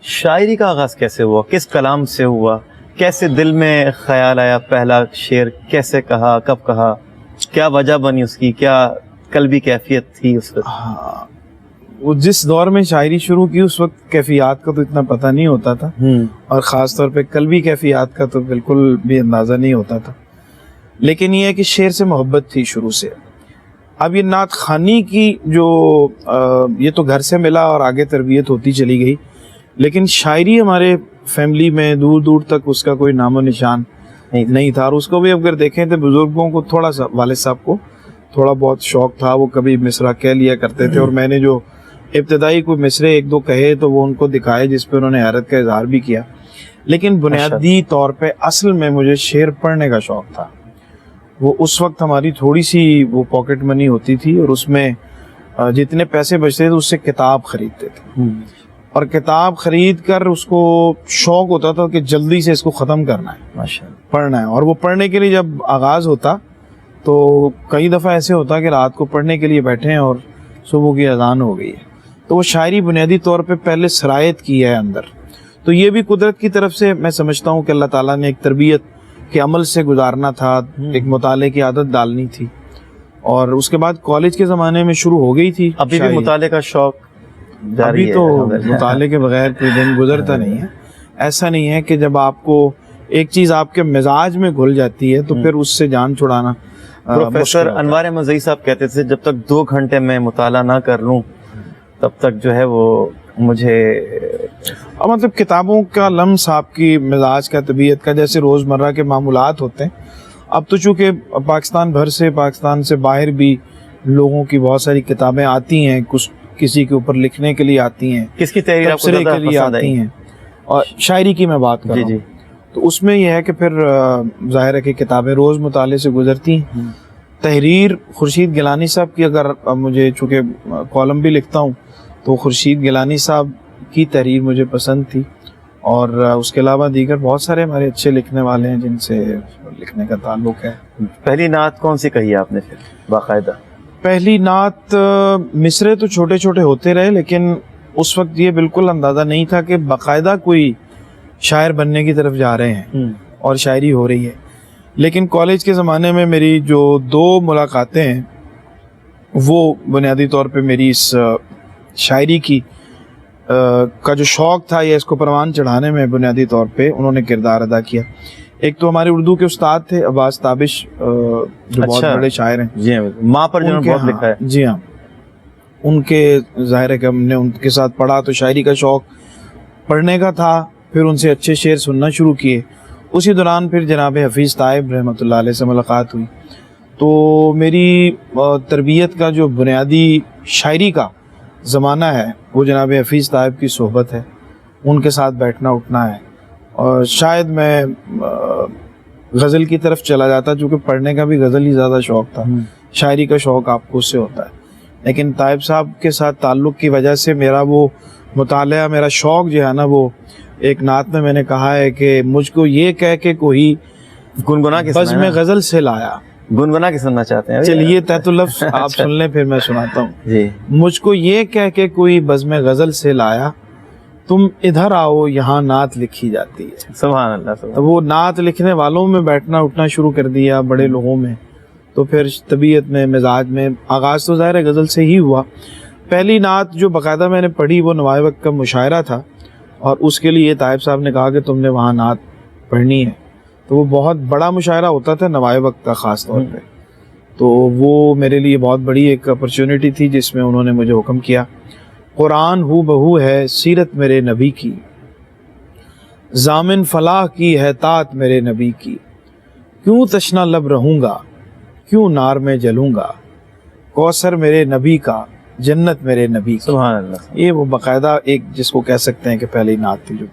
شاعری کا آغاز کیسے ہوا؟ کس کلام سے ہوا؟ کیسے دل میں خیال آیا؟ پہلا شعر کیسے کہا؟ کب کہا؟ کیا وجہ بنی اس کی؟ کیا قلبی کیفیت تھی اس وقت؟ ہاں، وہ جس دور میں شاعری شروع کی اس وقت کیفیات کا تو اتنا پتہ نہیں ہوتا تھا، اور خاص طور پہ قلبی کیفیات کا تو بالکل بھی اندازہ نہیں ہوتا تھا، لیکن یہ ہے کہ شعر سے محبت تھی شروع سے۔ اب یہ نعت خوانی کی جو یہ تو گھر سے ملا اور آگے تربیت ہوتی چلی گئی، لیکن شاعری ہمارے فیملی میں دور دور تک اس کا کوئی نام و نشان نہیں تھا، اور اس کو بھی اگر دیکھیں تو بزرگوں کو تھوڑا سا، والد صاحب کو تھوڑا بہت شوق تھا، وہ کبھی مصرع کہہ لیا کرتے تھے، اور میں نے جو ابتدائی کوئی مصرے ایک دو کہے تو وہ ان کو دکھائے، جس پہ انہوں نے حیرت کا اظہار بھی کیا، لیکن بنیادی طور پہ اصل میں مجھے شعر پڑھنے کا شوق تھا۔ وہ اس وقت ہماری تھوڑی سی وہ پاکٹ منی ہوتی تھی، اور اس میں جتنے پیسے بچتے تھے اس سے کتاب خریدتے تھے، اور کتاب خرید کر اس کو شوق ہوتا تھا کہ جلدی سے اس کو ختم کرنا ہے، پڑھنا ہے، اور وہ پڑھنے کے لیے جب آغاز ہوتا تو کئی دفعہ ایسے ہوتا کہ رات کو پڑھنے کے لیے بیٹھے ہیں اور صبح کی اذان ہو گئی ہے، تو وہ شاعری بنیادی طور پہ پہلے سرایت کی ہے اندر۔ تو یہ بھی قدرت کی طرف سے میں سمجھتا ہوں کہ اللہ تعالیٰ نے ایک تربیت کے عمل سے گزارنا تھا، ایک مطالعے کی عادت ڈالنی تھی، اور اس کے بعد کالج کے زمانے میں شروع ہو گئی تھی۔ ابھی بھی مطالعے کا شوق جاری ابھی ہے؟ تو مطالعے کے بغیر کوئی دن گزرتا نہیں ہے۔ ایسا نہیں ہے کہ جب آپ کو ایک چیز آپ کے مزاج میں گھل جاتی ہے تو پھر اس سے جان چھڑانا۔ پروفیسر انوار مزئی صاحب کہتے تھے جب تک 2 گھنٹے میں مطالعہ نہ کر لوں تب تک جو ہے وہ مجھے مطلب کتابوں کا لمس آپ کی مزاج کا، طبیعت کا، جیسے روزمرہ کے معمولات ہوتے ہیں۔ اب تو چونکہ پاکستان بھر سے، پاکستان سے باہر بھی لوگوں کی بہت ساری کتابیں آتی ہیں، کچھ کسی کے اوپر لکھنے کے لیے آتی ہیں، کس کی تحریر آپ کو تبصرے زیادہ کے لیے پسند آتی آئی؟ ہیں، اور شاعری کی میں بات کر رہا ہوں، تو اس میں یہ ہے کہ پھر ظاہر ہے کہ کتابیں روز مطالعے سے گزرتی ہیں۔ تحریر خورشید گیلانی صاحب کی، اگر مجھے چونکہ کالم بھی لکھتا ہوں تو خورشید گیلانی صاحب کی تحریر مجھے پسند تھی، اور اس کے علاوہ دیگر بہت سارے ہمارے اچھے لکھنے والے ہیں جن سے لکھنے کا تعلق ہے۔ پہلی نعت کون سی کہی آپ نے پھر باقاعدہ؟ پہلی نعت مصرے تو چھوٹے چھوٹے ہوتے رہے، لیکن اس وقت یہ بالکل اندازہ نہیں تھا کہ باقاعدہ کوئی شاعر بننے کی طرف جا رہے ہیں اور شاعری ہو رہی ہے۔ لیکن کالج کے زمانے میں میری جو 2 ملاقاتیں ہیں وہ بنیادی طور پہ میری اس شاعری کی کا جو شوق تھا یا اس کو پروان چڑھانے میں بنیادی طور پہ انہوں نے کردار ادا کیا۔ ایک تو ہمارے اردو کے استاد تھے عباس تابش، جو بہت بڑے شاعر ہیں، جی ماں پر جنہوں نے بہت لکھا ہے، جی ہاں، ان کے ظاہر ہے کہ ہم نے ان کے ساتھ پڑھا تو شاعری کا شوق پڑھنے کا تھا، پھر ان سے اچھے شعر سننا شروع کیے۔ اسی دوران پھر جناب حفیظ طائب رحمۃ اللہ علیہ سے ملاقات ہوئی، تو میری تربیت کا جو بنیادی شاعری کا زمانہ ہے وہ جناب حفیظ طائب کی صحبت ہے، ان کے ساتھ بیٹھنا اٹھنا ہے، اور شاید میں غزل کی طرف چلا جاتا، چونکہ پڑھنے کا بھی غزل ہی زیادہ شوق تھا، شاعری کا شوق آپ کو اس سے ہوتا ہے، لیکن طائب صاحب کے ساتھ تعلق کی وجہ سے میرا وہ مطالعہ، میرا شوق جو ہے نا، وہ ایک نعت میں نے کہا ہے کہ مجھ کو یہ کہہ کے کوئی گنگنا کے بزم غزل سے لایا۔ گنگنا کے سننا چاہتے ہیں؟ چلیے تحت لفظ آپ سن لیں پھر میں سناتا ہوں۔ جی، مجھ کو یہ کہہ کے کوئی بزم غزل سے لایا، تم ادھر آؤ یہاں نعت لکھی جاتی ہے۔ سبحان اللہ۔ تو وہ نعت لکھنے والوں میں بیٹھنا اٹھنا شروع کر دیا، بڑے لوگوں میں، تو پھر طبیعت میں، مزاج میں آغاز تو ظاہر ہے غزل سے ہی ہوا۔ پہلی نعت جو باقاعدہ میں نے پڑھی وہ نوائے وقت کا مشاعرہ تھا، اور اس کے لیے طائب صاحب نے کہا کہ تم نے وہاں نعت پڑھنی ہے، تو وہ بہت بڑا مشاعرہ ہوتا تھا نوائے وقت کا خاص طور پہ، تو وہ میرے لیے بہت بڑی ایک اپرچونٹی تھی جس میں انہوں نے مجھے حکم کیا، قرآن ہو بہو ہے سیرت میرے نبی کی، ضامن فلاح کی ہے طاعت میرے نبی کی، کیوں تشنا لب رہوں گا کیوں نار میں جلوں گا، کوثر میرے نبی کا جنت میرے نبی کی۔ سبحان اللہ۔ یہ وہ باقاعدہ ایک جس کو کہہ سکتے ہیں کہ پہلی نعت تھی جو